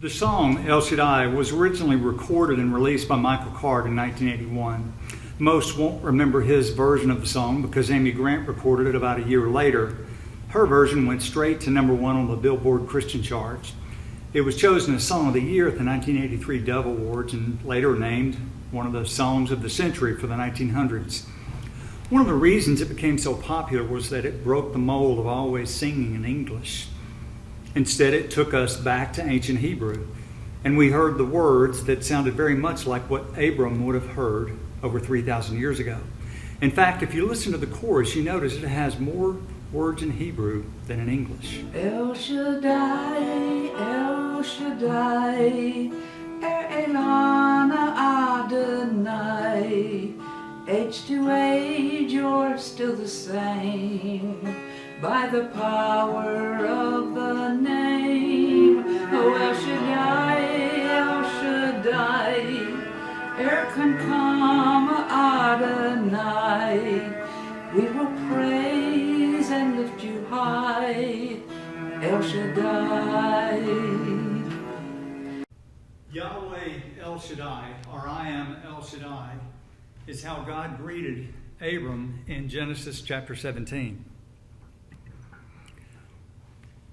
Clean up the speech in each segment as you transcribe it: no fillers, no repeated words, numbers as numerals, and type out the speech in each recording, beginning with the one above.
The song El Shaddai was originally recorded and released by Michael Card in 1981. Most won't remember his version of the song because Amy Grant recorded it about a year later. Her version went straight to number one on the Billboard Christian charts. It was chosen as Song of the Year at the 1983 Dove Awards and later named one of the songs of the century for the 1900s. One of the reasons it became so popular was that it broke the mold of always singing in English. Instead, it took us back to ancient Hebrew, and we heard the words that sounded very much like what Abram would have heard over 3,000 years ago. In fact, if you listen to the chorus, you notice it has more words in Hebrew than in English. El Shaddai, El Shaddai, Elana Adonai. Age to age, you're still the same, by the power of the name. Oh, El Shaddai, El Shaddai, Erkankama Adonai. We will praise and lift you high, El Shaddai. Yahweh El Shaddai, or I am El Shaddai, is how God greeted Abram in Genesis chapter 17.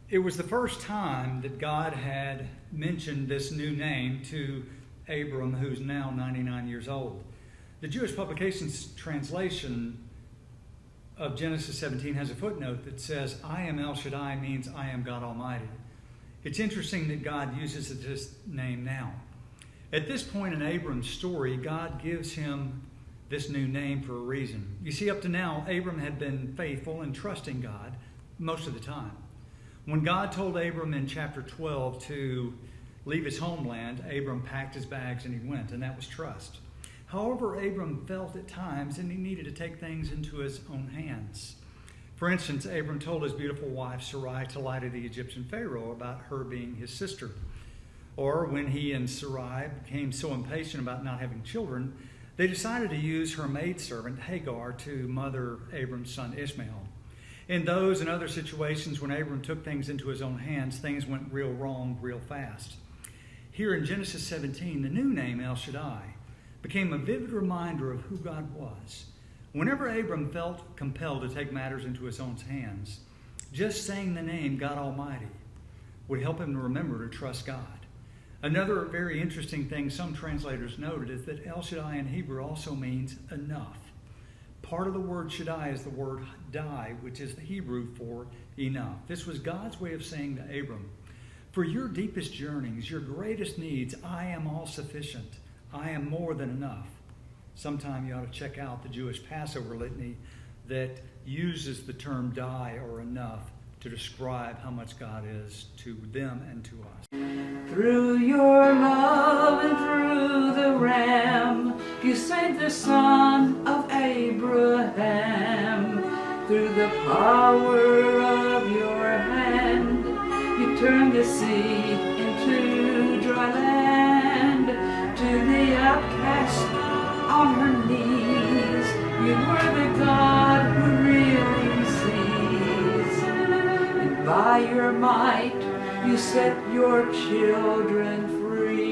It was the first time that God had mentioned this new name to Abram, who's now 99 years old. The Jewish Publications translation of Genesis 17 has a footnote that says, I am El Shaddai means I am God Almighty. It's interesting that God uses this name now. At this point in Abram's story, God gives him this new name for a reason. You see, up to now, Abram had been faithful and trusting God most of the time. When God told Abram in chapter 12 to leave his homeland, Abram packed his bags and he went, and that was trust. However, Abram felt at times that he needed to take things into his own hands. For instance, Abram told his beautiful wife Sarai to lie to the Egyptian Pharaoh about her being his sister. Or when he and Sarai became so impatient about not having children, they decided to use her maidservant Hagar to mother Abram's son Ishmael. In those and other situations when Abram took things into his own hands, things went real wrong real fast. Here in Genesis 17, the new name El Shaddai became a vivid reminder of who God was. Whenever Abram felt compelled to take matters into his own hands, just saying the name God Almighty would help him to remember to trust God. Another very interesting thing some translators noted is that El Shaddai in Hebrew also means enough. Part of the word Shaddai is the word Dai, which is the Hebrew for enough. This was God's way of saying to Abram, for your deepest yearnings, your greatest needs, I am all sufficient. I am more than enough. Sometime you ought to check out the Jewish Passover litany that uses the term Dai or enough to describe how much God is to them and to us. Through your love and through the Ram, you saved the son of Abraham. Through the power of your hand, you turned the sea into dry land. To the outcast on her knees, you were the God who really sees. And by your might, you set your children free.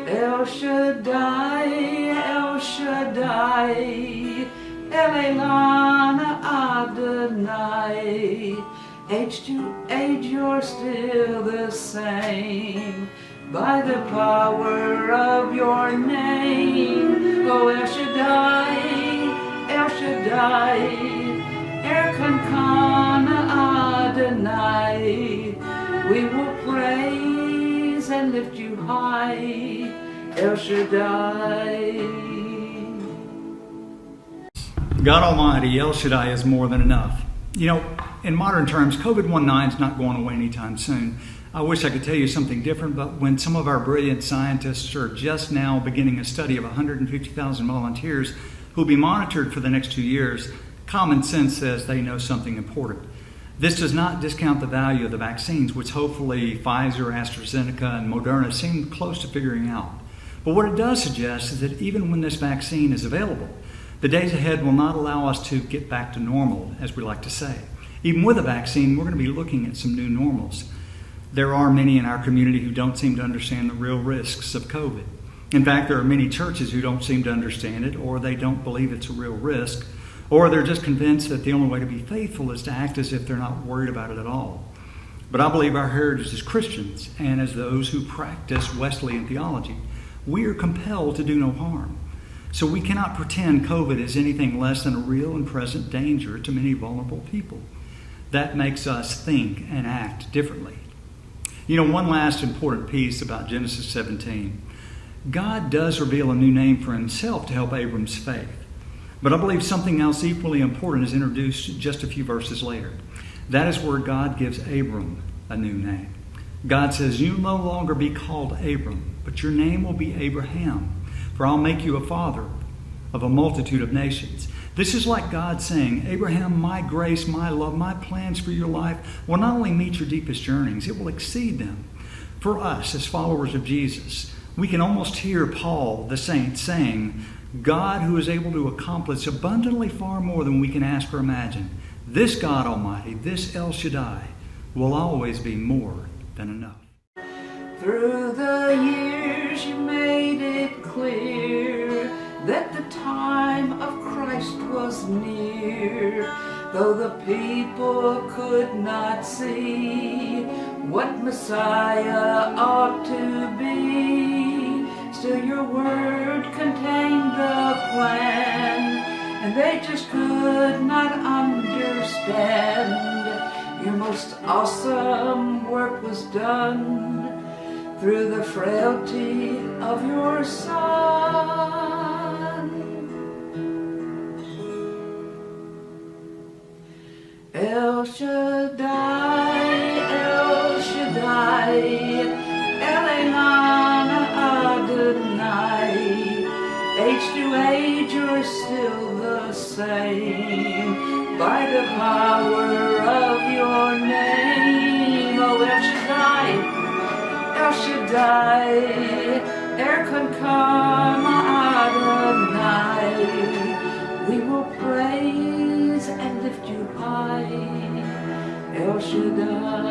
El Shaddai, El Shaddai, El Elana Adonai. Age to age, you're still the same, by the power of your name. Oh, El Shaddai, El Shaddai, Erkankana Adonai. We will praise and lift you high, El Shaddai. God Almighty, El Shaddai, is more than enough. You know, in modern terms, COVID-19 is not going away anytime soon. I wish I could tell you something different, but when some of our brilliant scientists are just now beginning a study of 150,000 volunteers who will be monitored for the next 2 years, common sense says they know something important. This does not discount the value of the vaccines, which hopefully Pfizer, AstraZeneca, and Moderna seem close to figuring out. But what it does suggest is that even when this vaccine is available, the days ahead will not allow us to get back to normal, as we like to say. Even with a vaccine, we're going to be looking at some new normals. There are many in our community who don't seem to understand the real risks of COVID. In fact, there are many churches who don't seem to understand it, or they don't believe it's a real risk, or they're just convinced that the only way to be faithful is to act as if they're not worried about it at all. But I believe our heritage as Christians and as those who practice Wesleyan theology, we are compelled to do no harm. So we cannot pretend COVID is anything less than a real and present danger to many vulnerable people. That makes us think and act differently. You know, one last important piece about Genesis 17. God does reveal a new name for himself to help Abram's faith. But I believe something else equally important is introduced just a few verses later. That is where God gives Abram a new name. God says, "You'll no longer be called Abram, but your name will be Abraham, for I'll make you a father of a multitude of nations." This is like God saying, Abraham, my grace, my love, my plans for your life will not only meet your deepest yearnings, it will exceed them. For us, as followers of Jesus, we can almost hear Paul, the saint, saying, God who is able to accomplish abundantly far more than we can ask or imagine, this God Almighty, this El Shaddai, will always be more than enough. Through the years you made it clear that the time of Christ was near. Though the people could not see what Messiah ought to be, still your word contained the plan, and they just could not understand. Your most awesome work was done through the frailty of your Son. El Shaddai, El Shaddai, Elyon Adonai. Age to age you're still the same by the power of your name. Oh, El Shaddai, El Shaddai, Erkan Adonai. We will praise and lift you high, El Shaddai.